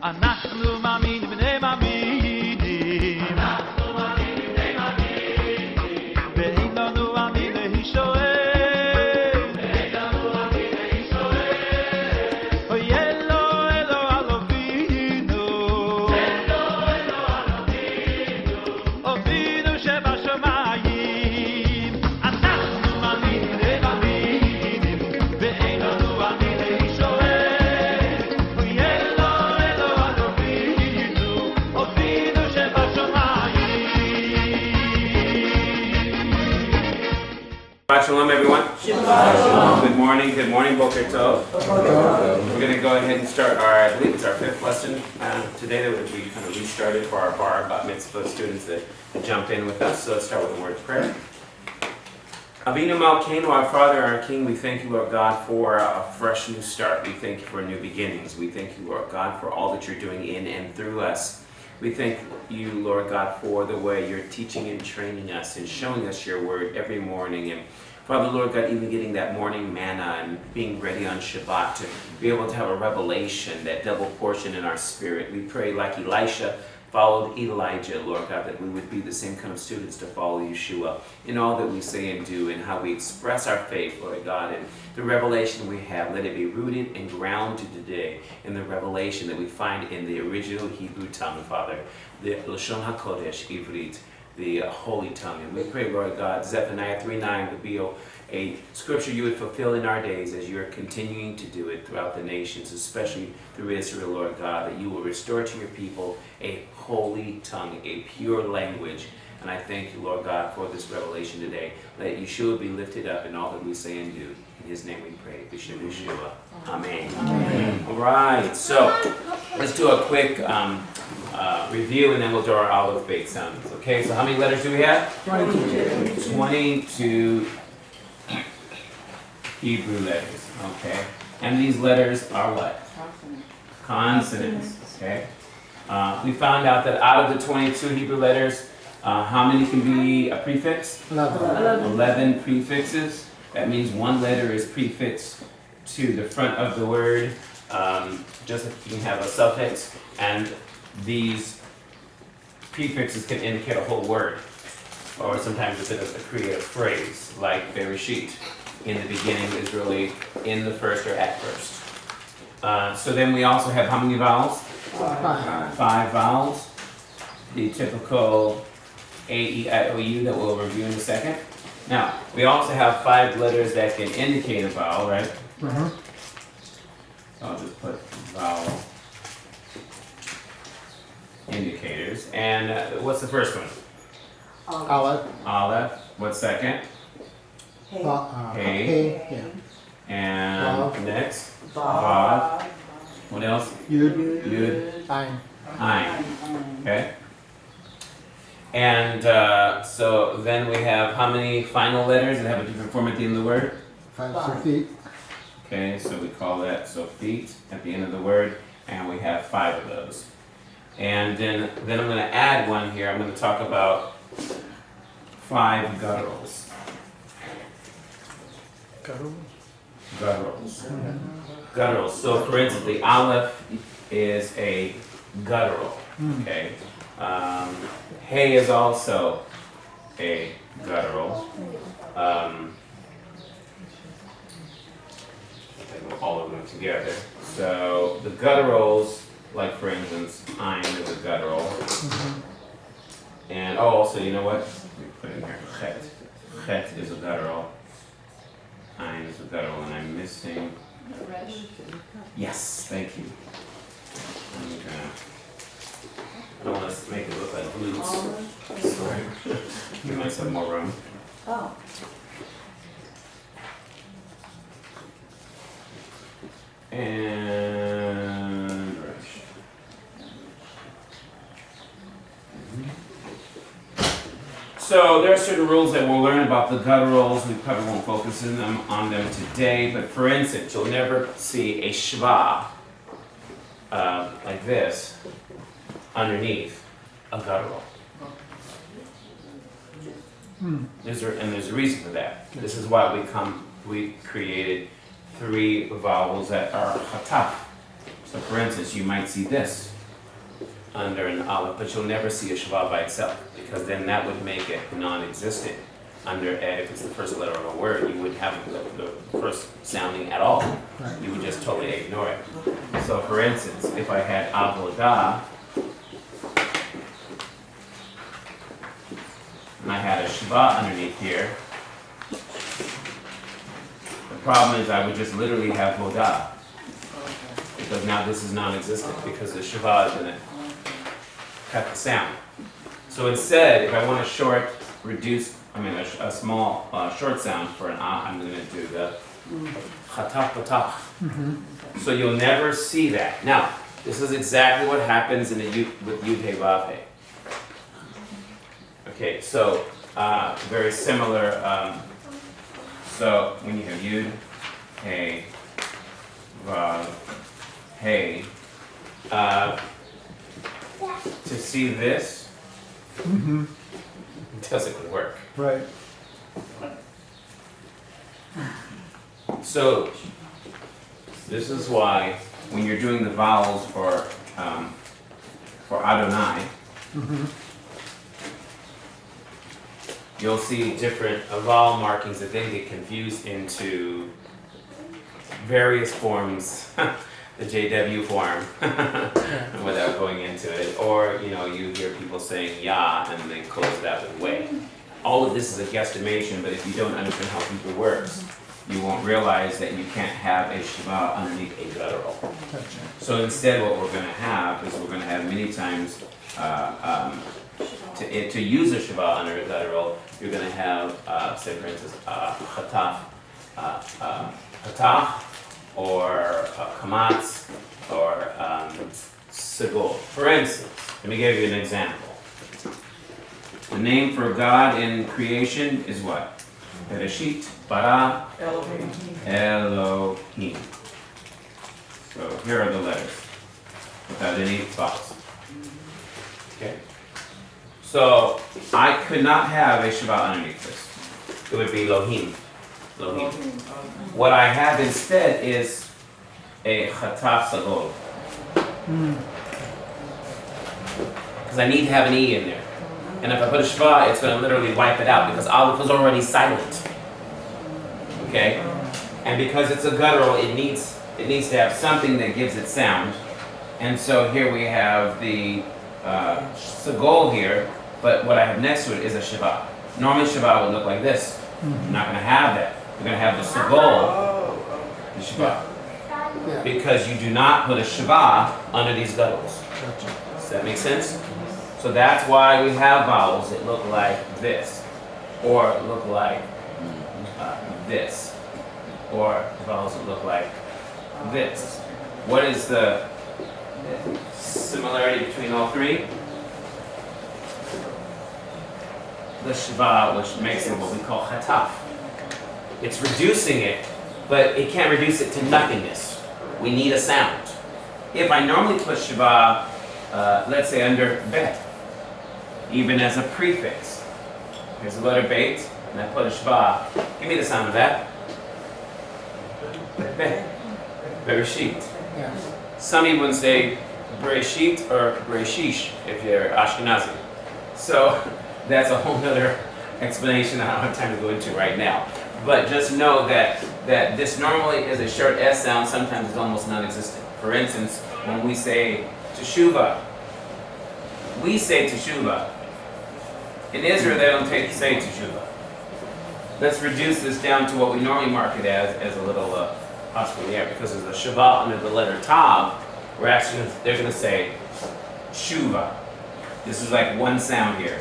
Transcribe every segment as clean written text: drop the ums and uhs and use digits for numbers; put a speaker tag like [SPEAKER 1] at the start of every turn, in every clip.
[SPEAKER 1] אנחנו מאמינים בני מאמינים, אנחנו מאמינים בני מאמינים, ואין לנו אני להישואל, ואין לנו אני להישואל, אוי אלו אלו על אבינו, אלו אלו על אבינו, אבינו שבשמיים, אנחנו מאמינים בני מאמינים, ואין לנו אני להישואל, אוי אלו אלו על אבינו, אבינו שבשמיים.
[SPEAKER 2] Shalom, everyone. Shalom. Good morning, Boker Tov. We're going to go ahead and start I believe it's our fifth lesson today that we kind of restarted for our bar bat mitzvah students that jump in with us. So let's start with a word of prayer. Avinu Malkeinu, our Father, our King, we thank you, Lord God, for a fresh new start. We thank you for new beginnings. We thank you, Lord God, for all that you're doing in and through us. We thank you, Lord God, for the way you're teaching and training us and showing us your word every morning. And Father, Lord God, even getting that morning manna and being ready on Shabbat to be able to have a revelation, that double portion in our spirit. We pray like Elisha followed Elijah, Lord God, that we would be the same kind of students to follow Yeshua in all that we say and do and how we express our faith, Lord God, and the revelation we have. Let it be rooted and grounded today in the revelation that we find in the original Hebrew tongue, Father, the Lashon HaKodesh, Ivrit, the holy tongue. And we pray, Lord God, Zephaniah 3:9 would be a scripture you would fulfill in our days as you are continuing to do it throughout the nations, especially through Israel, Lord God, that you will restore to your people a holy tongue, a pure language. And I thank you, Lord God, for this revelation today. Let Yeshua be lifted up in all that we say and do. In his name we pray. B'Shem Yeshua. Amen. Amen. All right, so let's do a quick review and then we'll do our Aleph Beit sounds. Okay, so how many letters do we have? 22. 22 Hebrew letters. Okay, and these letters are what? Consonants. Okay. We found out that out of the 22 Hebrew letters, how many can be a prefix? 11 prefixes. That means one letter is prefixed to the front of the word, just like you can have a suffix, and these prefixes can indicate a whole word, or sometimes a bit of a creative phrase, like Bereshit. In the beginning is really in the first or at first. So then we also have how many vowels? 5 vowels. The typical A, E, I, O, U that we'll review in a second. Now, we also have 5 letters that can indicate a vowel, right? So I'll just put vowel indicators. And what's the first one?
[SPEAKER 3] Aleph.
[SPEAKER 2] Aleph. What's second?
[SPEAKER 3] Hey.
[SPEAKER 2] Hey. And
[SPEAKER 3] Vav.
[SPEAKER 2] next? Vav. What else?
[SPEAKER 3] Yud.
[SPEAKER 2] Yud.
[SPEAKER 3] Ayin.
[SPEAKER 2] Ayin. Okay. And so then we have how many final letters that have a different form at the end of the word?
[SPEAKER 3] 5 Sofit.
[SPEAKER 2] Okay, so we call that sofit at the end of the word, and we have 5 of those. And then I'm going to add one here. I'm going to talk about 5 gutturals. Gutturals. Gutturals. So for instance, the Aleph is a guttural. Okay. Hey is also a guttural. All of them together. So the gutturals, like for instance, Ayin is a guttural. And also, you know what? Let me put in here Chet. Chet is a guttural. Ayin is a guttural, and I'm missing. Yes, thank you. I don't want to make it look like glutes. Sorry. Give myself more room.
[SPEAKER 4] Oh.
[SPEAKER 2] And so there are certain rules that we'll learn about the gutturals. We probably won't focus on them today, but for instance, you'll never see a shva like this underneath a guttural. There's a reason for that. This is why we created 3 vowels that are hataf. So for instance, you might see this under an aleph, but you'll never see a shava by itself, because then that would make it non-existent. Under ed, if it's the first letter of a word, you wouldn't have the first sounding at all.
[SPEAKER 3] Right.
[SPEAKER 2] You would just totally ignore it. So for instance, if I had avodah, and I had a shava underneath here, the problem is I would just literally have vodah, because now this is non-existent, because the shava is going to cut the sound. So instead, if I want a short, reduced, a small, short sound for an ah, I'm going to do the chatach patach. So you'll never see that. Now, this is exactly what happens in the with Yud Hey Vav Hey. Okay, so very similar. So when you have Yud Hey Vav Hey, to see this, it doesn't work.
[SPEAKER 3] Right.
[SPEAKER 2] So this is why when you're doing the vowels for Adonai, you'll see different vowel markings that then get confused into various forms, the JW form, without going into it. Or, you hear people saying ya and then close that with way. All of this is a guesstimation, but if you don't understand how Hebrew works, you won't realize that you can't have a shava underneath a guttural. So instead what we're going to have is we're going to have many times, to use a shava under a guttural, you're going to have, say for instance, chataf, patach, or kamatz, or segol. For instance, let me give you an example. The name for God in creation is what? Bereshit, bara, Elohim. So here are the letters, without any thoughts. Okay. So I could not have a shava underneath this. It would be Lohim. Lohim. What I have instead is a chataf sagol. Because I need to have an E in there. And if I put a shva, it's going to literally wipe it out, because aleph is already silent. Okay? And because it's a guttural, it needs to have something that gives it sound. And so here we have the sagol here, but what I have next to it is a shava. Normally shava would look like this. I'm not going to have that. We're going to have the sagol, the shava.
[SPEAKER 3] Yeah.
[SPEAKER 2] Because you do not put a shava under these gutturals. Does that make sense? So that's why we have vowels that look like this, or look like this, or vowels that look like this. What is the similarity between all three? The shava, which makes it what we call chataf. It's reducing it, but it can't reduce it to nothingness. We need a sound. If I normally put shava, let's say under bet, even as a prefix. Here's the letter beit, and I put a shva. Give me the sound of that. Bet. Bereshit.
[SPEAKER 3] Yeah.
[SPEAKER 2] Some even say Bereshit or Bereshish if you're Ashkenazi. So that's a whole other explanation I don't have time to go into right now. But just know that this normally is a short S sound, sometimes it's almost non-existent. For instance, when we say teshuvah, we say teshuvah. In Israel, they don't say teshuvah. Let's reduce this down to what we normally mark it as a little possibly there, because there's a shava under the letter tav. They're going to say shuva. This is like one sound here.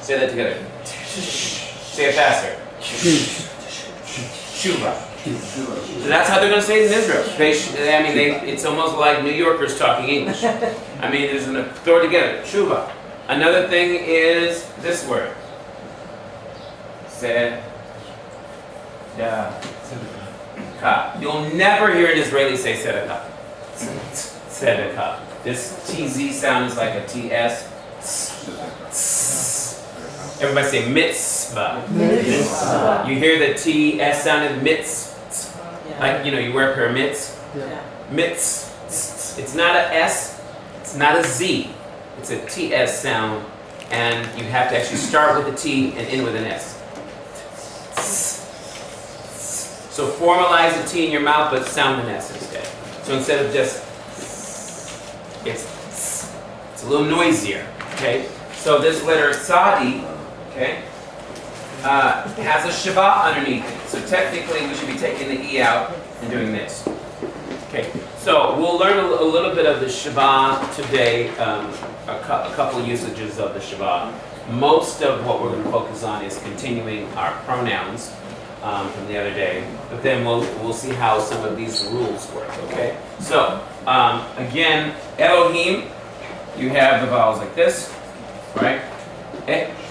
[SPEAKER 2] Say that together. Say it faster. Shuva. So that's how they're going to say it in Israel. It's almost like New Yorkers talking English. There's throw it together. Shuva. Another thing is this word. Sedaka. You'll never hear an Israeli say sedaka. Sedaka. This TZ sound is like a TS. Everybody say mitzvah.
[SPEAKER 3] Mitzvah.
[SPEAKER 2] You hear the T, S sound in mitz. Like, you know, you wear a pair of mitts.
[SPEAKER 3] Yeah.
[SPEAKER 2] Mitz. It's not a S, it's not a Z. It's a TS sound, and you have to actually start with a T and end with an S. So formalize the T in your mouth, but sound an S instead. So instead of just, it's a little noisier, okay? So this letter Sadi, okay, has a Shabbat underneath it. So technically we should be taking the E out and doing this. Okay, so we'll learn a little bit of the Shabbat today, a couple of usages of the Shabbat. Most of what we're going to focus on is continuing our pronouns from the other day, but then we'll see how some of these rules work, okay? So, again, Elohim, you have the vowels like this, right?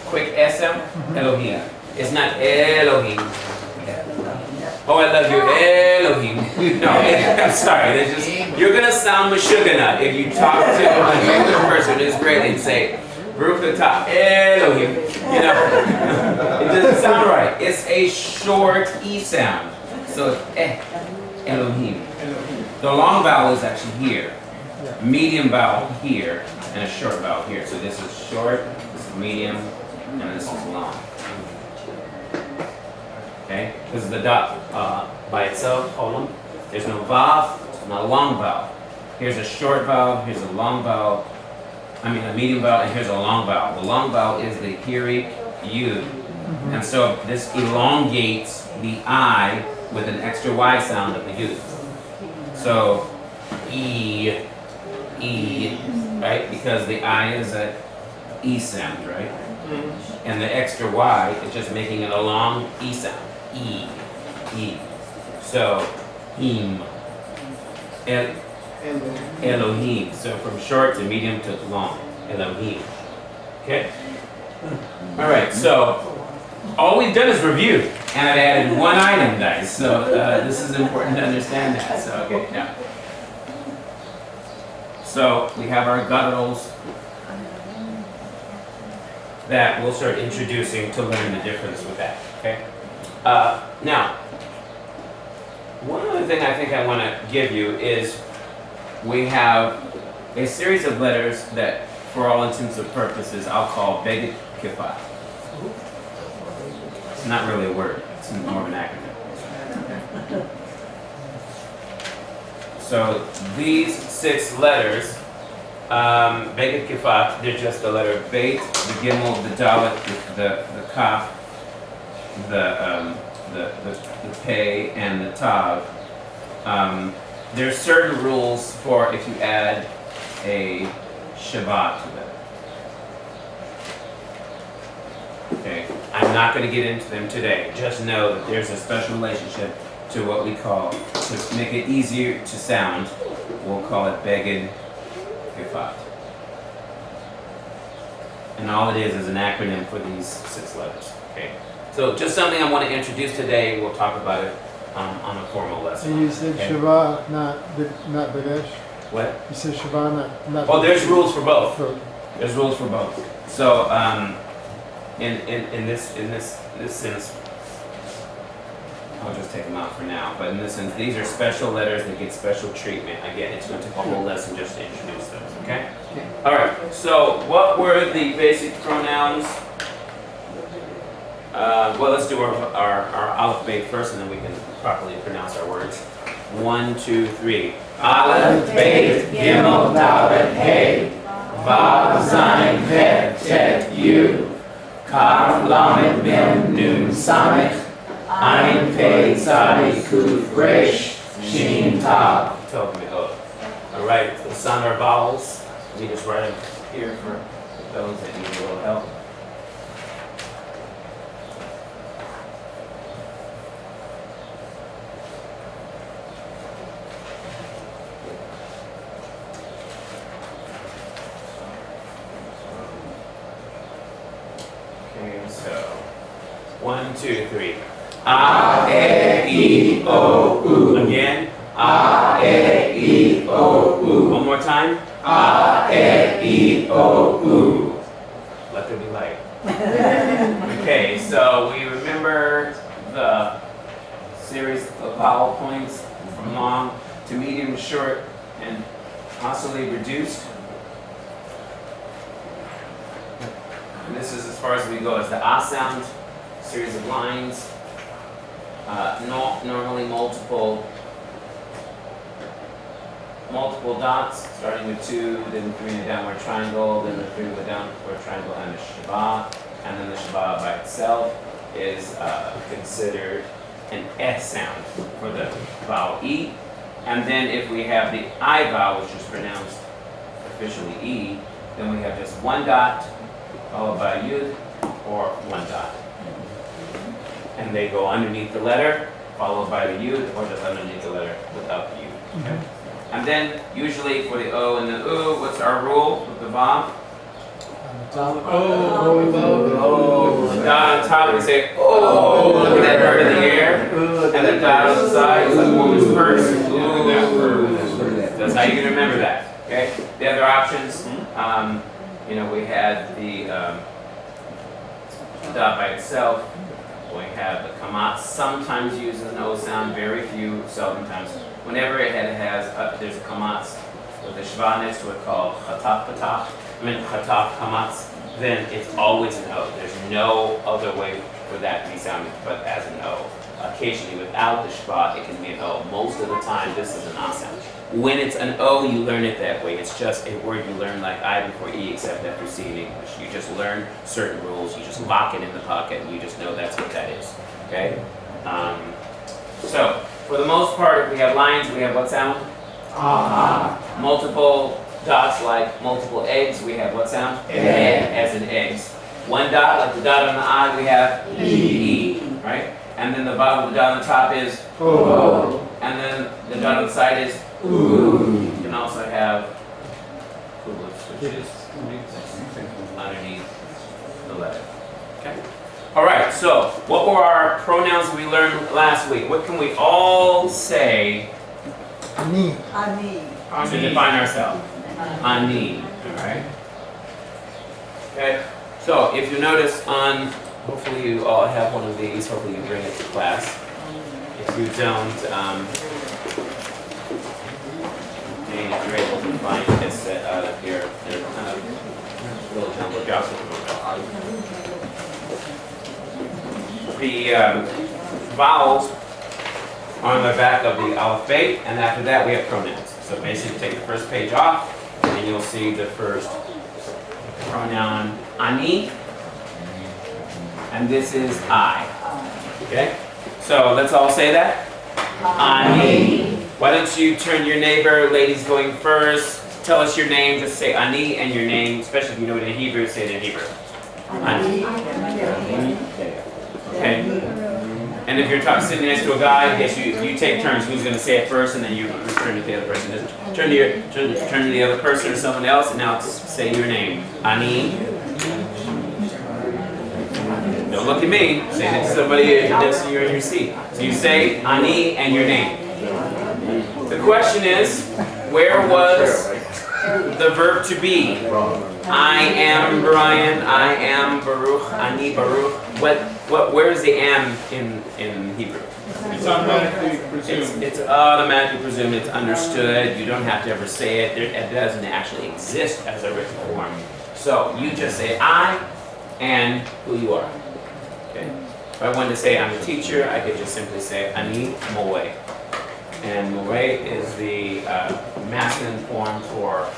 [SPEAKER 2] Quick SM, Elohim. It's not Elohim. Oh, I love you, Elohim. No, I'm sorry. There's just, you're gonna sound Meshuggah if you talk to an English person who's Israeli and say, Baruch atah Elohim. You know, it doesn't sound right. It's a short E sound. So it's Elohim. The long vowel is actually here. Medium vowel here, and a short vowel here. So this is short, this is medium, and this is long. Okay? This is the dot by itself, hold on. There's no vav, not a long vowel. Here's a short vowel, here's a long vowel, a medium vowel, and here's a long vowel. The long vowel is the Hirik Yud. And so this elongates the I with an extra Y sound of the Yud. So, E, right? Because the I is a E sound, right? And the extra Y is just making it a long E sound. E. So, Him. Elohim. So from short to medium to long. Elohim. Okay? Alright, so all we've done is review. And I've added one item, guys. So this is important to understand that. So, okay, now. So we have our gutturals that we'll start introducing to learn the difference with that. Okay? Now, one other thing I think I want to give you is we have a series of letters that, for all intents and purposes, I'll call Beged Kifat. It's not really a word, it's more of an acronym. So these 6 letters, Beged Kifat, they're just the letter Beit, the Gimel, the Dalet, the Kaf, the Pei, and the Tav. There's certain rules for if you add a Shabbat to them. Okay, I'm not going to get into them today. Just know that there's a special relationship to what we call, to make it easier to sound, we'll call it Beged Kifat. And all it is an acronym for these 6 letters. Okay. So just something I want to introduce today. We'll talk about it on a formal lesson.
[SPEAKER 3] And you said
[SPEAKER 2] okay?
[SPEAKER 3] Shabbat, not Badesh?
[SPEAKER 2] What?
[SPEAKER 3] You said Shabbat, not
[SPEAKER 2] Well, there's rules for both.
[SPEAKER 3] For,
[SPEAKER 2] There's rules for both. So in this sense, I'll just take them out for now. But in this sense, these are special letters that get special treatment. Again, it's going to take a whole lesson just to introduce those. Okay. All right. So what were the basic pronouns? Well, let's do our alphabet first, and then we can properly pronounce our words. 1, 2, 3. Aleph, Beit, Gimel, Dalet, Hey. Vav, Zayin, Vet, Tet, Yud. Kaf, Lamed, Mem, Nun, Samech. Ayin, Pei, Tzadi, Kuf, Resh, Shin, Tav. Tov, Me'od. All right, let's sound our vowels. Let me just write them here for those that need a little help. So, 1, 2, 3. A, E, I, O, U. Again. A, E, I, O, U. One more time. A, E, I, O, U. Let there be light. Okay, so we remember the series of vowel points from long to medium, short, and oscillate reduced. And this is as far as we go as the ah sound, series of lines, normally multiple dots, starting with 2, then 3 in a downward triangle, then the 3 with a downward triangle and a shaba, and then the shaba by itself is considered an S sound for the vowel E. And then if we have the I vowel, which is pronounced officially E, then we have just 1 dot, followed by a yud, or 1 dot. And they go underneath the letter, followed by the yud, or just underneath the letter without the yud. Okay? And then, usually for the O and the U, what's our rule with the vav?
[SPEAKER 3] On the top.
[SPEAKER 2] The dot on top, we say, oh, look at that bird in the air. And the dot on the side is like a woman's purse. Ooh. That's how you can remember that. Okay? The other options, we had the dot by itself. We have the kamat, sometimes uses an O sound, very few, seldom times. Whenever it there's a kamatz with a shva next to it called chataf kamatz, then it's always an O. There's no other way for that to be sounded but as an O. Occasionally without the shva, it can be an O. Most of the time, this is an ah sound. When it's an O, you learn it that way. It's just a word you learn like I before E, except after C in English. You just learn certain rules. You just lock it in the pocket, and you just know that's what that is. Okay? So, for the most part, if we have lines, we have what sound? Multiple dots like multiple eggs, we have what sound? Egg, as in eggs. 1 dot, like the dot on the I, we have E, right? And then the bottom of the dot on the top is O. And then the dot on the side is U. You can also have which is underneath the letter. Okay? All right, so what were our pronouns we learned last week? What can we all say
[SPEAKER 3] Ani.
[SPEAKER 2] to define ourselves? Ani. All right. Okay. So if you notice hopefully you all have one of these. Hopefully you bring it to class. If you don't, if you're able to find this out of here, they're kind of little jumbo jobs. The vowels are on the back of the alphabet, and after that we have pronouns. So basically take the first page off, and you'll see the first pronoun ani, and this is I. Okay? So let's all say that. Ani. Why don't you turn your neighbor, ladies going first, tell us your name, just say ani and your name, especially if you know it in Hebrew, say it in Hebrew. Ani. Okay? And if you're sitting next to a guy, I guess you take turns. Who's going to say it first, and then you return to the other person. Turn to the other person or someone else, and now say your name. Ani. Don't look at me. Say it to somebody next to you in your seat. So you say ani and your name. The question is, where was the verb to be? I am Brian. I am Baruch. Ani Baruch. Where is the am in Hebrew?
[SPEAKER 1] It's automatically presumed.
[SPEAKER 2] It's automatically presumed. It's understood. You don't have to ever say it. It doesn't actually exist as a written form. So you just say I and who you are. Okay. If I wanted to say I'm a teacher, I could just simply say Ani Moe. And Moe is the masculine form for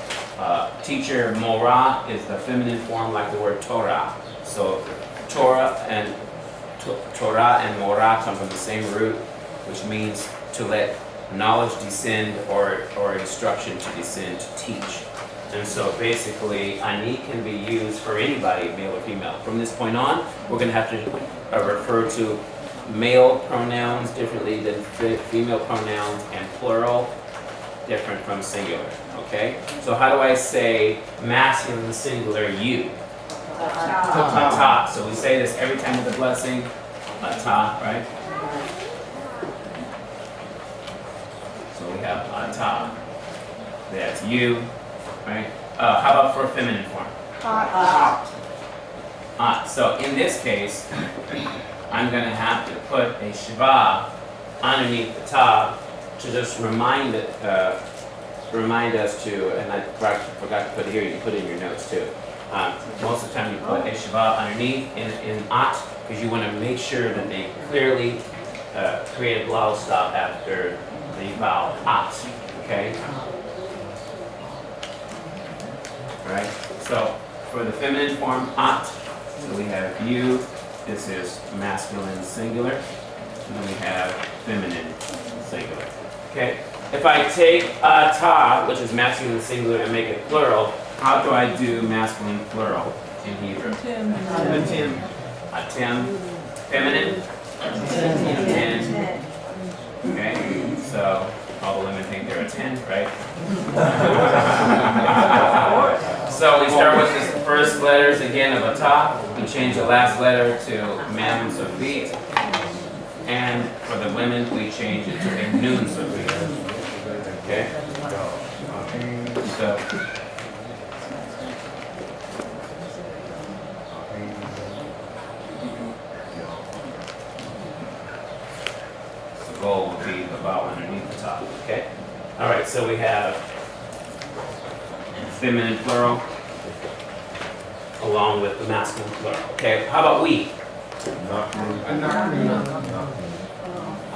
[SPEAKER 2] teacher. Mora is the feminine form, like the word Torah. So Torah and Mora come from the same root, which means to let knowledge descend or instruction to descend, to teach. And so basically, ani can be used for anybody, male or female. From this point on, we're going to have to refer to male pronouns differently than female pronouns, and plural different from singular. Okay? So how do I say masculine singular you? Atah. So we say this every time with the blessing. Atah, right? So we have atah. That's you, right? How about for a feminine form? at. So in this case, I'm going to have to put a shiva underneath the ta to just remind us to, and I forgot to put it here, you can put it in your notes too. Most of the time you put a shiva underneath in at because you want to make sure that they clearly create a glottal stop after the vowel at. Okay? Right? So for the feminine form at, so we have you, this is masculine singular, and then we have feminine singular. Okay? If I take ta, which is masculine singular, and make it plural, how do I do masculine plural in Hebrew?
[SPEAKER 4] Tim.
[SPEAKER 2] Atim. Feminine? Ten. Okay? So all the women think they're a 10, right? So we start with the first letters again of a ta. We change the last letter to mem sofit. And for the women, we change it to a nun sofit. Okay? So the goal would be the vowel underneath the top. Okay? Alright, so we have feminine plural along with the masculine plural. Okay, how about we?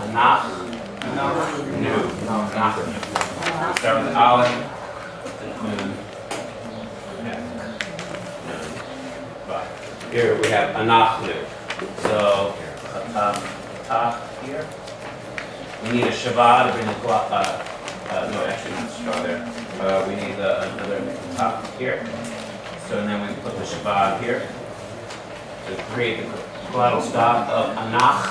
[SPEAKER 2] Anak, nu. Start with the aleph, nun, nun. Here we have anachnu. So, ta here. We need a shiva to bring the no, actually not shiva there. We need another top here. So then we put the shiva here to create the glottal stop of anach.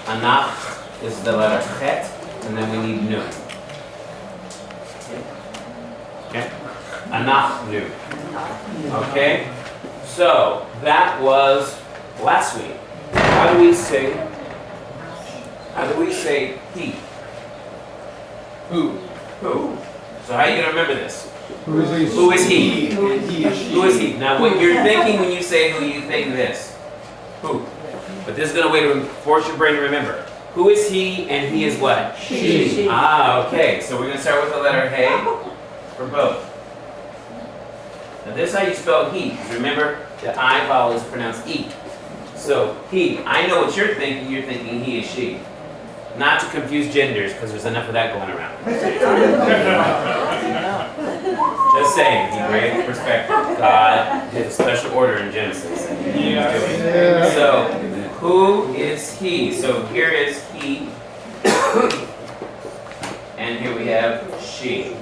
[SPEAKER 2] Anach is the letter chet, and then we need nun. Okay? Anach nu. Okay? So that was last week. How do we say he?
[SPEAKER 1] Who?
[SPEAKER 2] Who? So how are you gonna remember this?
[SPEAKER 3] Who is he?
[SPEAKER 2] Who is he?
[SPEAKER 1] He is she.
[SPEAKER 2] Who is he? Now what you're thinking when you say who, you think this. Who? But this is gonna way to force your brain to remember. Who is he and he is what?
[SPEAKER 4] She.
[SPEAKER 2] Ah, okay. So we're gonna start with the letter hey for both. Now this is how you spell he. Remember, the I vowel is pronounced E. So he, I know what you're thinking he is she. Not to confuse genders, because there's enough of that going around. Just saying, he created perspective. God did a special order in Genesis. And he was doing it. So, who is he? So here is he. And here we have she.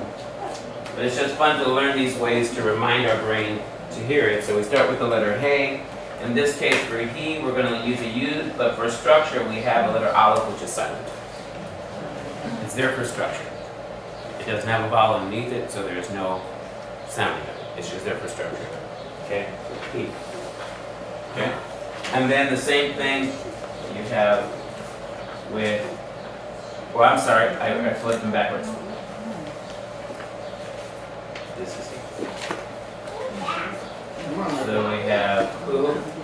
[SPEAKER 2] But it's just fun to learn these ways to remind our brain to hear it. So we start with the letter hey. In this case, for he, we're going to use a U, but for structure, we have a letter aleph, which is silent. It's there for structure. It doesn't have a vowel underneath it, so there's no sounding of it. It's just there for structure. Okay? He. Okay? And then the same thing you have with, well, I'm sorry, I flipped them backwards. This is he. So we have who?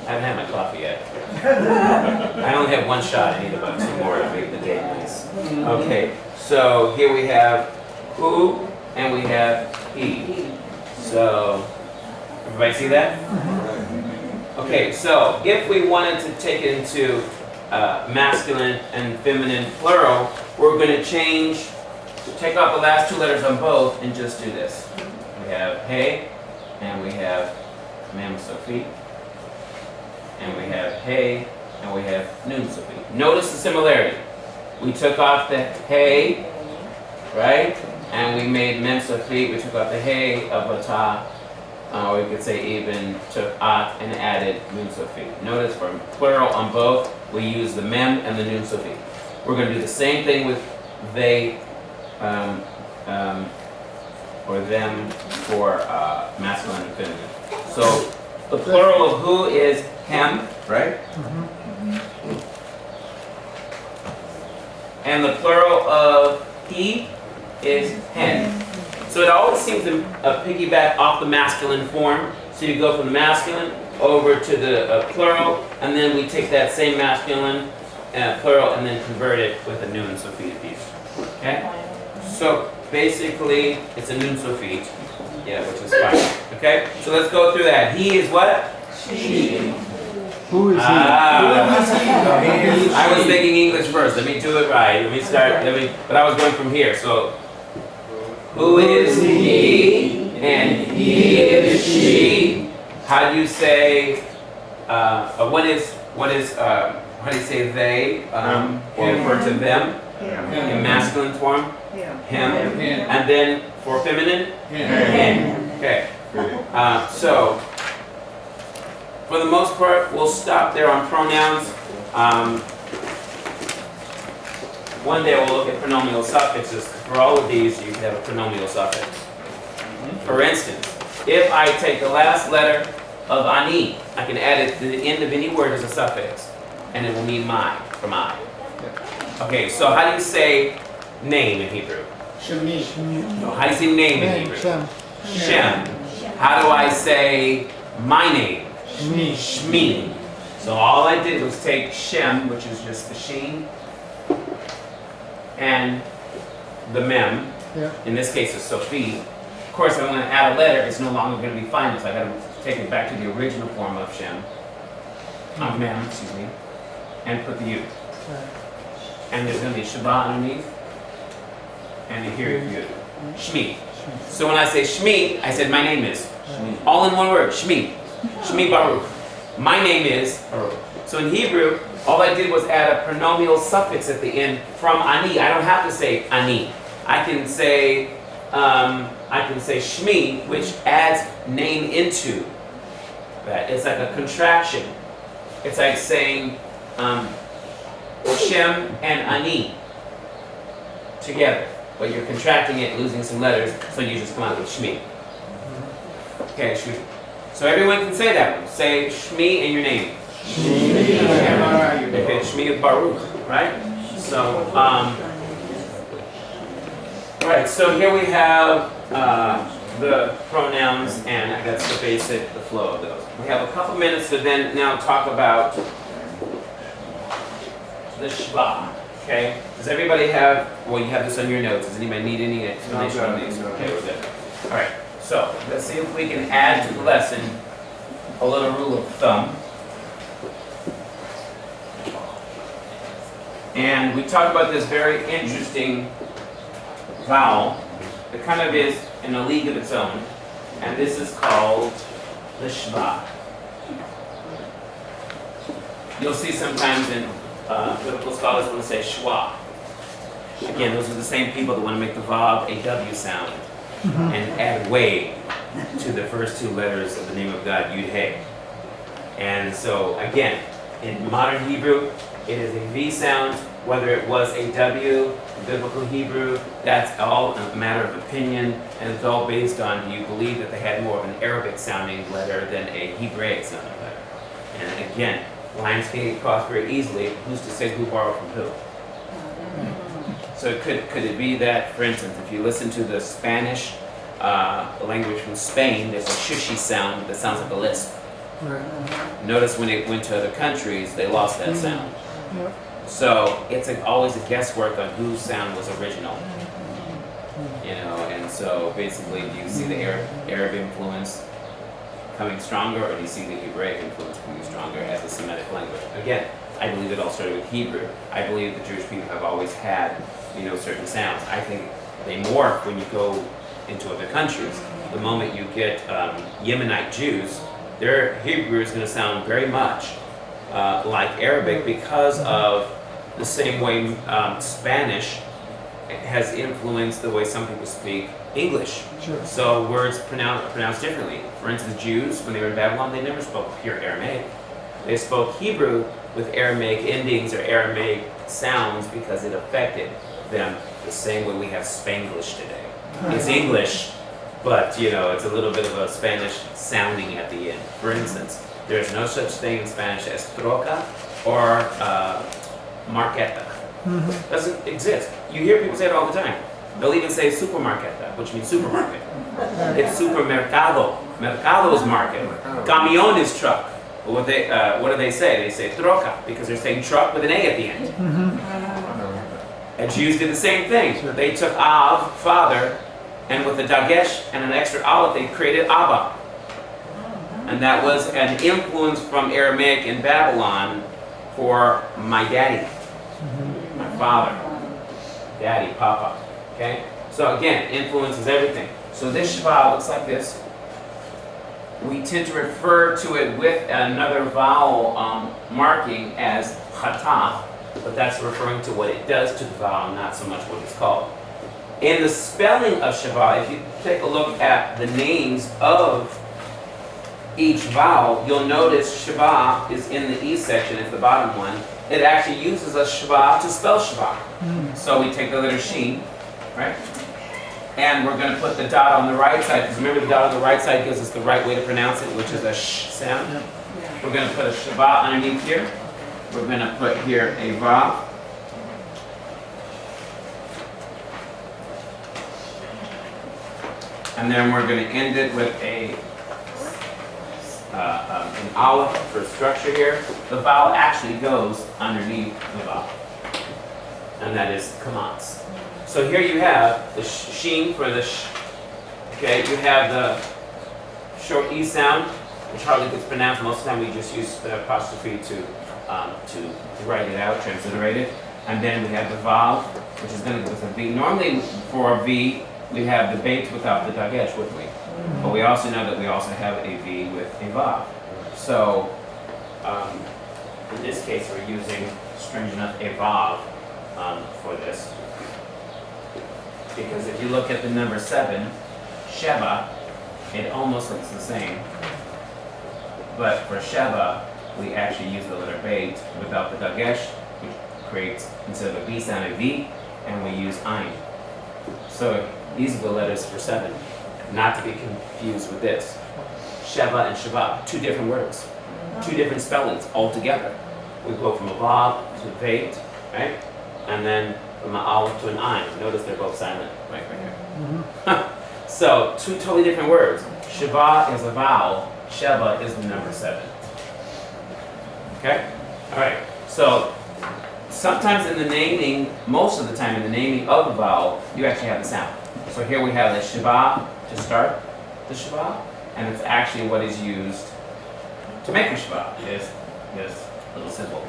[SPEAKER 2] I haven't had my coffee yet. I only have one shot. I need about 2 more to make the day nice. Okay, so here we have who and we have he. So, everybody see that? Okay, so if we wanted to take it into masculine and feminine plural, we're going to take off the last 2 letters on both and just do this. We have hey and we have mem sofit, and we have hey, and we have nun sofit. Notice the similarity. We took off the hey, right, and we made mem sofit. We took off the hey of a ta, or we could say even took at and added nun sofit. Notice for plural on both, we use the mem and the nun sofit. We're going to do the same thing with they, or them for masculine and feminine. So the plural of who is hem, right? And the plural of he is hen. So it always seems to piggyback off the masculine form. So you go from the masculine over to the plural, and then we take that same masculine plural and then convert it with a nun sofit piece. Okay? So basically, it's a nun sofit, yeah, which is fine. Okay? So let's go through that. He is what?
[SPEAKER 1] She.
[SPEAKER 3] Who is he?
[SPEAKER 2] I was thinking English first. Let me do it right. Let me start. But I was going from here. So, who is he? And he is she. How do you say? How do you say they? Or refer to them in masculine form? Him. And then for feminine? Him. Okay. So. For the most part, we'll stop there on pronouns. One day we'll look at pronominal suffixes. For all of these, you can have a pronominal suffix. For instance, if I take the last letter of ani, I can add it to the end of any word as a suffix, and it will mean my, from I. Okay, so how do you say name in Hebrew?
[SPEAKER 1] Shemi.
[SPEAKER 2] No, how do you say name in Hebrew?
[SPEAKER 3] Shem.
[SPEAKER 2] Shem. How do I say my name?
[SPEAKER 3] Shmi.
[SPEAKER 2] Shmi. So all I did was take Shem, which is just the sheen, and the mem.
[SPEAKER 3] Yeah.
[SPEAKER 2] In this case, it's Sophie. Of course, if I want to add a letter, it's no longer going to be final, so I got to take it back to the original form of Shem, mem, excuse me, and put the U. And there's going to be Shabbat underneath, and here is Yud. Shmi. So when I say Shmi, I said my name is. All in one word, Shmi. Shmi Baruch. My name is Baruch. So in Hebrew, all I did was add a pronominal suffix at the end from ani. I don't have to say ani. I can say Shmi, which adds name into that. It's like a contraction. It's like saying Shem and ani together, but you're contracting it, losing some letters, so you just come out with Shmi. Okay, Shmi. So everyone can say that one. Say Shmi and your name. Okay, Shmi is Baruch, right? So, right. So here we have the pronouns, and that's the basic, the flow of those. We have a couple minutes to then now talk about the Shva. Okay. Does everybody have? Well, you have this on your notes. Does anybody need any explanation on these? Okay, we're good. All right. So let's see if we can add to the lesson a little rule of thumb. And we talked about this very interesting vowel that kind of is in a league of its own. And this is called the Shva. You'll see sometimes in biblical scholars will say Shwa. Again, those are the same people that want to make the Vav a W sound and add way to the first two letters of the name of God, Yud Hey. And so, again, in modern Hebrew, it is a V sound. Whether it was a W in biblical Hebrew, that's all a matter of opinion, and it's all based on, do you believe that they had more of an Arabic sounding letter than a Hebraic sounding letter? And again, lines can get crossed very easily. Who's to say who borrowed from who? So could it be that, for instance, if you listen to the Spanish language from Spain, there's a shushy sound that sounds like a lisp.
[SPEAKER 3] Right.
[SPEAKER 2] Notice when it went to other countries, they lost that sound.
[SPEAKER 3] Yep.
[SPEAKER 2] So it's always a guesswork on whose sound was original. You know, and so basically, do you see the Arab influence coming stronger, or do you see the Hebraic influence coming stronger as a Semitic language? Again, I believe it all started with Hebrew. I believe the Jewish people have always had, certain sounds. I think they morph when you go into other countries. The moment you get Yemenite Jews, their Hebrew is going to sound very much like Arabic because of the same way Spanish has influenced the way some people speak English.
[SPEAKER 3] Sure.
[SPEAKER 2] So words pronounced differently. For instance, Jews, when they were in Babylon, they never spoke pure Aramaic. They spoke Hebrew with Aramaic endings or Aramaic sounds because it affected them the same way we have Spanglish today. It's English, but it's a little bit of a Spanish sounding at the end. For instance, there's no such thing in Spanish as troca or marqueta. Doesn't exist. You hear people say it all the time. They'll even say supermarqueta, which means supermarket. It's supermercado. Mercado is market. Camión is truck. But what do they say? They say troca, because they're saying truck with an A at the end. And Jews did the same thing. They took Av, father, and with a dagesh and an extra aleph, they created Abba. And that was an influence from Aramaic in Babylon for my daddy, my father, daddy, papa. Okay? So again, influence is everything. So this Shabbat looks like this. We tend to refer to it with another vowel marking as chatah, but that's referring to what it does to the vowel, not so much what it's called. In the spelling of Shabbat, if you take a look at the names of each vowel, you'll notice Shabbat is in the E section, it's the bottom one. It actually uses a Shabbat to spell Shabbat. So we take the letter Shin, right? And we're going to put the dot on the right side, because remember the dot on the right side gives us the right way to pronounce it, which is a sh sound. We're going to put a Shabbat underneath here. We're going to put here a Vav. And then we're going to end it with an aleph for structure here. The vowel actually goes underneath the vowel. And that is kamatz. So here you have the sheen for the sh. Okay, you have the short E sound, which hardly gets pronounced. Most of the time we just use the apostrophe to write it out, transliterate it. And then we have the vav, which is going to go with a V. Normally for a V, we have the bait without the dagesh, wouldn't we? But we also know that we also have a V with a vav. So in this case, we're using, strange enough, a vav for this. Because if you look at the number 7, Sheba, it almost looks the same. But for Sheba, we actually use the letter Beit without the dagesh, which creates, instead of a B sound, a V, and we use Ein. So these are the letters for 7, not to be confused with this. Sheba and Shabbat, two different words, two different spellings altogether. We go from a Vav to a Beit, right? And then from an aleph to an ayin. Notice they're both silent right here. So, two totally different words. Shabbat is a vowel, Sheba is the number 7. Okay? Alright, so sometimes in the naming, most of the time in the naming of a vowel, you actually have the sound. So here we have the Shabbat to start the Shabbat, and it's actually what is used to make a Shabbat, is this little symbol.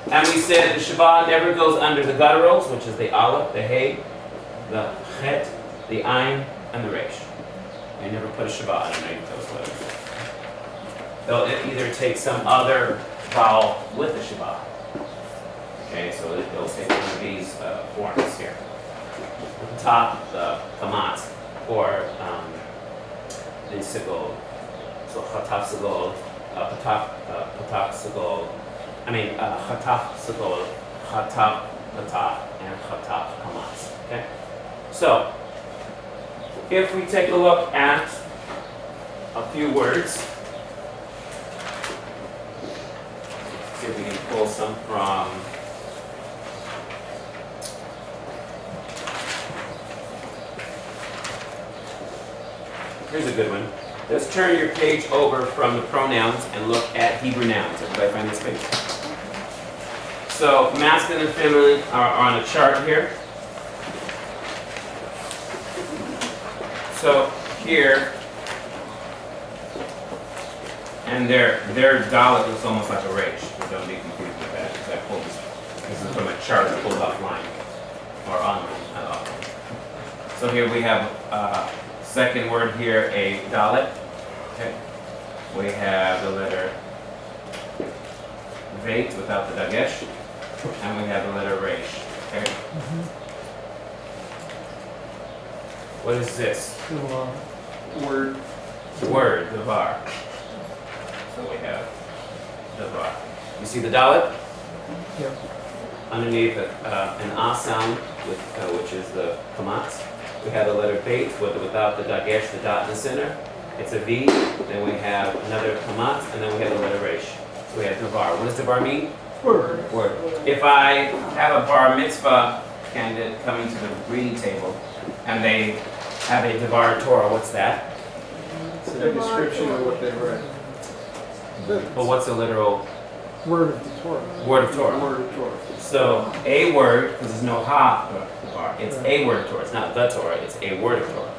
[SPEAKER 2] And we said the Shabbat never goes under the gutturals, which is the aleph, the hey, the chet, the ayin, and the resh. You never put a Shabbat underneath those letters. They'll either take some other vowel with the Shabbat. Okay, so it'll take one of these forms here. At the top, the kamat, or the sigol. So chataf sigol, pataf sigol. Chataf sigol, chataf pataf, and chataf kamatz. Okay? So, if we take a look at a few words, see if we can pull some from here's a good one. Let's turn your page over from the pronouns and look at Hebrew nouns. Everybody find this page? So masculine and feminine are on a chart here. So here, and their dalet looks almost like a resh. Don't be confused with that. Because I pulled this is from a chart I pulled offline or online, not offline. So here we have second word here, a dalet. Okay. We have the letter veit without the dagesh, and we have the letter resh. Okay. What is this?
[SPEAKER 3] Word.
[SPEAKER 2] Word, the var. So we have the var. You see the dalet?
[SPEAKER 3] Yep.
[SPEAKER 2] Underneath an a sound, with, which is the kamatz. We have the letter beit without the dagesh, the dot in the center. It's a V. Then we have another kamatz, and then we have the letter resh. So we have davar. What does davar mean?
[SPEAKER 3] Word.
[SPEAKER 2] Word. If I have a bar mitzvah candidate coming to the reading table, and they have a davar Torah, what's that?
[SPEAKER 3] a description of what they read.
[SPEAKER 2] But what's a literal
[SPEAKER 4] Word of the Torah.
[SPEAKER 2] word of Torah?
[SPEAKER 3] Word of Torah.
[SPEAKER 2] So a word, because there's no ha, it's a word of Torah. It's not the Torah. It's a word of Torah.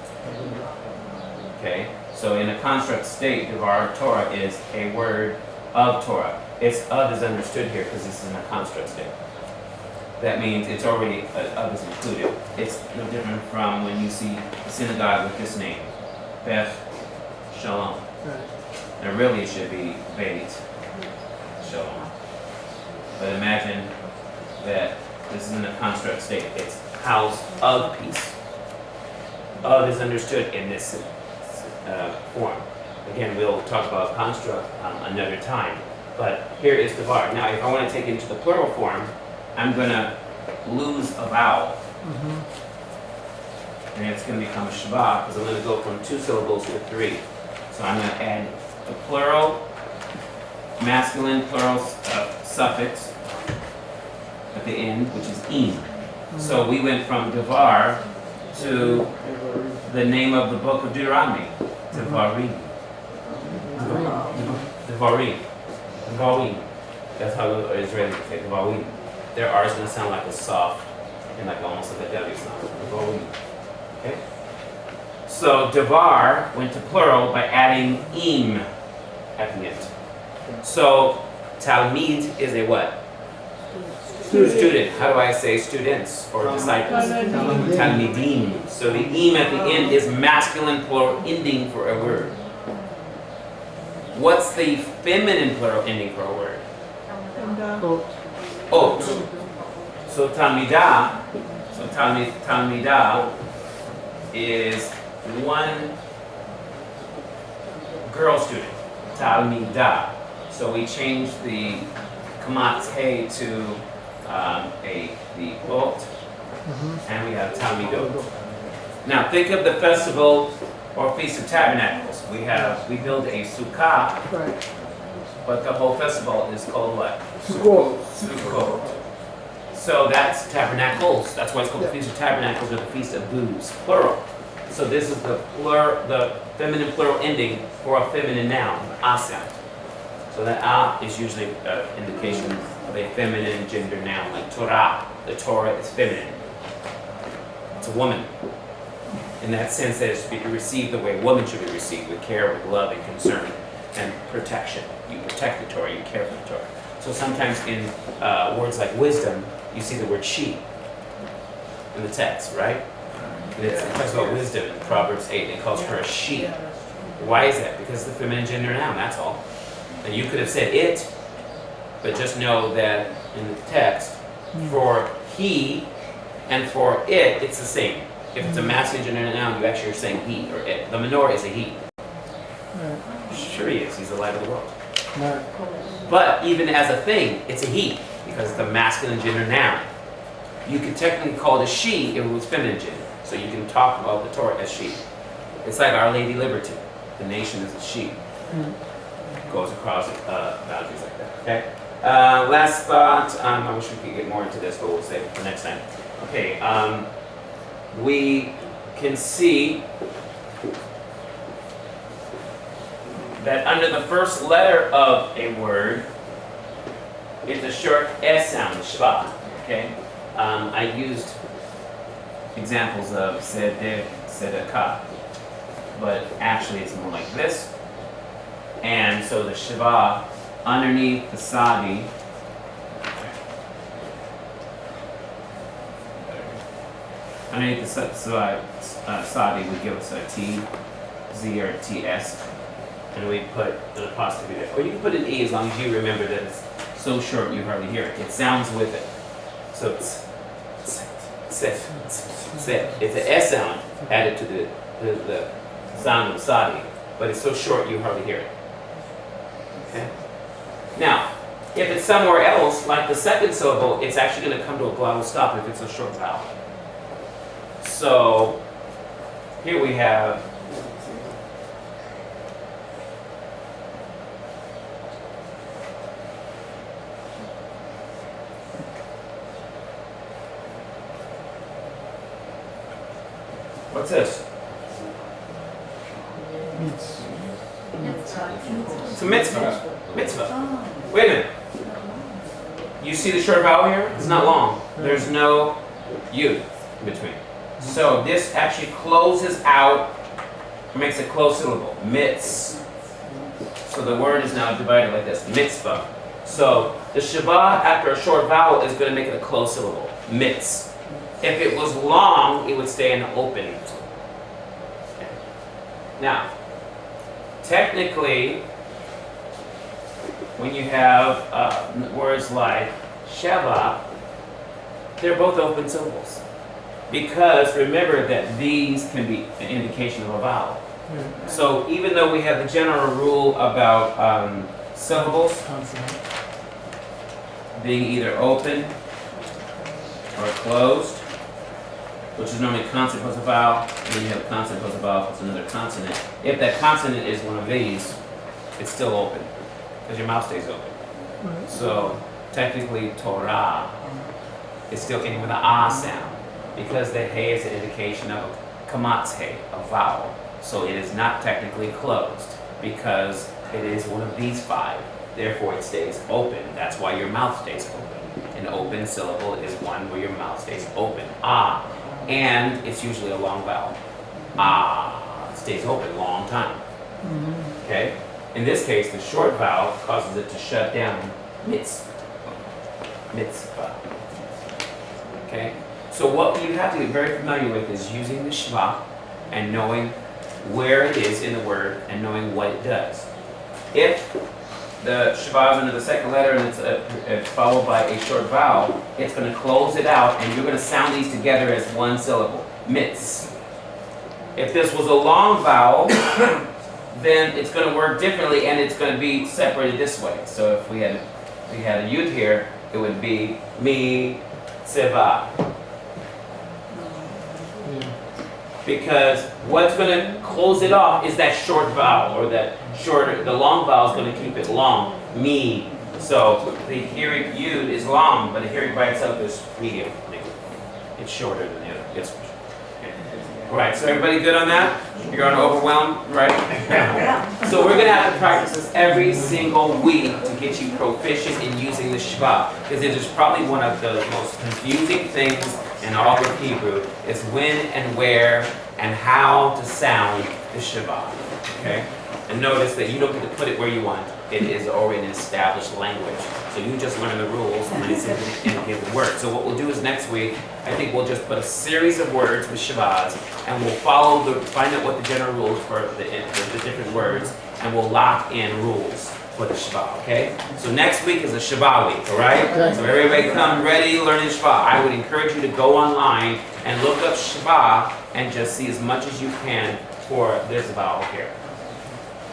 [SPEAKER 2] Okay. So in a construct state, Devar Torah is a word of Torah. Its of is understood here because this is in a construct state. That means it's already of is included. It's no different from when you see a synagogue with this name, Beth Shalom.
[SPEAKER 4] Right.
[SPEAKER 2] And really it should be Beit Shalom. But imagine that this is in a construct state. It's house of peace. Of is understood in this form. Again, we'll talk about construct another time. But here is the var. Now, if I want to take it into the plural form, I'm going to lose a vowel. And it's going to become a shabbat because I'm going to go from 2 syllables to 3. So I'm going to add a plural, masculine plural suffix at the end, which is im. So we went from devar to the name of the book of Deuteronomy, Devarim. Devarim. Devarim. That's how the Israelis say Devarim. Their R is going to sound like a soft and like almost like a W sound. Devarim. Okay? So devar went to plural by adding im at the end. So talmid is a what? Student. How do I say students or disciples? Talmidim. So the im at the end is masculine plural ending for a word. What's the feminine plural ending for a word? Ot. So talmidah. So talmidah is one girl student. Talmidah. So we changed the kamat hey to the ot, and we have talmidot. Now think of the festival or Feast of Tabernacles. We build a sukkah,
[SPEAKER 4] Right.
[SPEAKER 2] but the whole festival is called what?
[SPEAKER 4] Sukkot.
[SPEAKER 2] Sukkot. So that's tabernacles. That's why it's called the Feast of Tabernacles or the Feast of Booths, plural. So this is the feminine plural ending for a feminine noun, asa. So that a is usually an indication of a feminine gender noun, like Torah. The Torah is feminine. It's a woman. In that sense, that it's to be received the way a woman should be received, with care, with love and concern and protection. You protect the Torah, you care for the Torah. So sometimes in words like wisdom, you see the word she in the text, right? It talks about wisdom in Proverbs 8, and it calls her a she. Why is that? Because it's the feminine gender noun, that's all. And you could have said it, but just know that in the text, for he and for it, it's the same. If it's a masculine gender noun, you actually are saying he or it. The menorah is a he.
[SPEAKER 4] Right.
[SPEAKER 2] Sure he is, he's the light of the world.
[SPEAKER 4] Right.
[SPEAKER 2] But even as a thing, it's a he, because it's a masculine gender noun. You could technically call it a she if it was feminine gender. So you can talk about the Torah as she. It's like Our Lady Liberty. The nation is a she. Goes across boundaries like that. Okay. Last thought. I wish we could get more into this, but we'll save it for next time. Okay. We can see that under the first letter of a word, it's a short S sound, shva. Okay. I used examples of sedek, sedekah, but actually it's more like this. And so the Shiva underneath the Sadi, underneath the Sadi would give us a T, Z, or TS, and we put an apostrophe there. Or you can put an E as long as you remember that it's so short you hardly hear it. It sounds with it. So it's it's an S sound added to the sound of Sadi, but it's so short you hardly hear it. Okay. Now, if it's somewhere else, like the second syllable, it's actually going to come to a glottal stop if it's a short vowel. So here we have what's this?
[SPEAKER 4] It's
[SPEAKER 2] It's a mitzvah. Mitzvah. Wait a minute. You see the short vowel here? It's not long. There's no yud in between. So this actually closes out, makes a closed syllable. Mitz. So the word is now divided like this. Mitzvah. So the Shabbat after a short vowel is going to make it a closed syllable. Mitz. If it was long, it would stay in open. Okay. Now, technically, when you have words like Sheva, they're both open syllables. Because remember that these can be an indication of a vowel. So even though we have the general rule about syllables being either open or closed, which is normally consonant plus a vowel, and then you have consonant plus a vowel plus another consonant. If that consonant is one of these, it's still open, because your mouth stays open. So technically Torah is still ending with an ah sound, because the hey is an indication of a kamatz hey, a vowel. So it is not technically closed, because it is one of these five. Therefore it stays open. That's why your mouth stays open. An open syllable is one where your mouth stays open. Ah. And it's usually a long vowel. Ah. It stays open a long time. Okay? In this case, the short vowel causes it to shut down. Mitzvah. Mitzvah. Okay? So what you have to get very familiar with is using the shva and knowing where it is in the word and knowing what it does. If the shva is under the second letter and it's followed by a short vowel, it's going to close it out and you're going to sound these together as one syllable. Mitz. If this was a long vowel, then it's going to work differently and it's going to be separated this way. So if we had a yud here, it would be mi tseva. Because what's going to close it off is that short vowel, or that shorter, the long vowel is going to keep it long, me. So the hearing yud is long, but the hearing by itself is medium. It's shorter than the other. It's okay. All right, so everybody good on that? You're going to overwhelm, right? So we're going to have to practice this every single week to get you proficient in using the shva, because it is probably one of the most confusing things in all of Hebrew is when and where and how to sound the shva. Okay? And notice that you don't get to put it where you want. It is already an established language. So you just learn the rules when it's in a given word. So what we'll do is next week, I think we'll just put a series of words with shvas, and we'll find out what the general rules for the different words, and we'll lock in rules for the shva, okay? So next week is a shva week, all right?
[SPEAKER 4] Okay.
[SPEAKER 2] So everybody come ready learning shva. I would encourage you to go online and look up shva and just see as much as you can for this vowel here.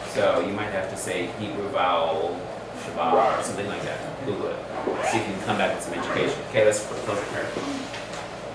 [SPEAKER 2] So you might have to say Hebrew vowel, shva, or something like that. Google it. So you can come back with some education. Okay, let's close the prayer.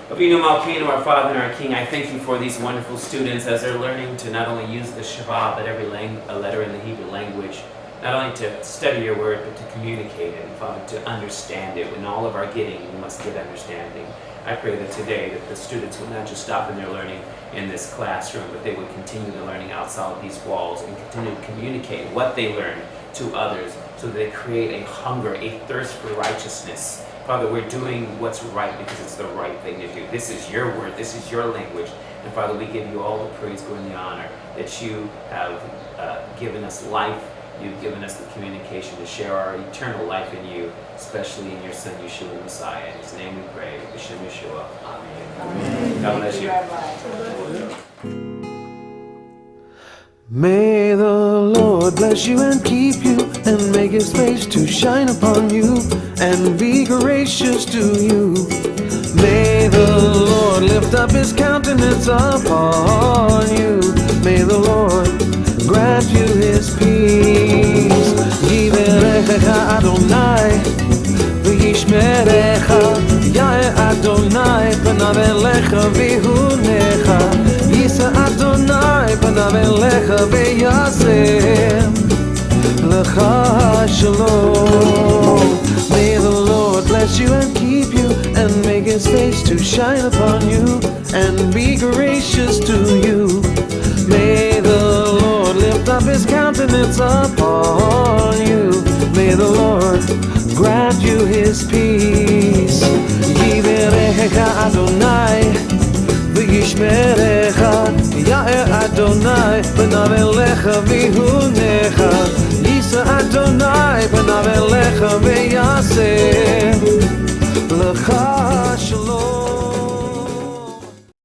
[SPEAKER 2] Avinu Malkeinu, our Father and our King, I thank you for these wonderful students as they're learning to not only use the shva, but every a letter in the Hebrew language, not only to study your word, but to communicate it, and Father, to understand it. In all of our getting, we must get understanding. I pray that today that the students will not just stop in their learning in this classroom, but they would continue the learning outside these walls and continue to communicate what they learn to others so that they create a hunger, a thirst for righteousness. Father, we're doing what's right because it's the right thing to do. This is your word. This is your language. And Father, we give you all the praise, glory, and the honor that you have given us life. You've given us the communication to share our eternal life in you, especially in your Son, Yeshua the Messiah. In his name we pray. B'Shem Yeshua. Amen. God bless you.
[SPEAKER 5] May the Lord bless you and keep you, and make his face to shine upon you, and be gracious to you. May the Lord lift up his countenance upon you. May the Lord grant you his peace. Yivarechecha Adonai v'yishmerecha, Ya'eh Adonai panav elecha v'yihunecha, Yisa Adonai panav elecha v'yasem lecha shalom. May the Lord bless you and keep you, and make his face to shine upon you, and be gracious to you. May the Lord lift up his countenance upon you. May the Lord grant you his peace. Yivarecha Adonai v'yishmerecha, Ya'er Adonai v'navelecha v'hu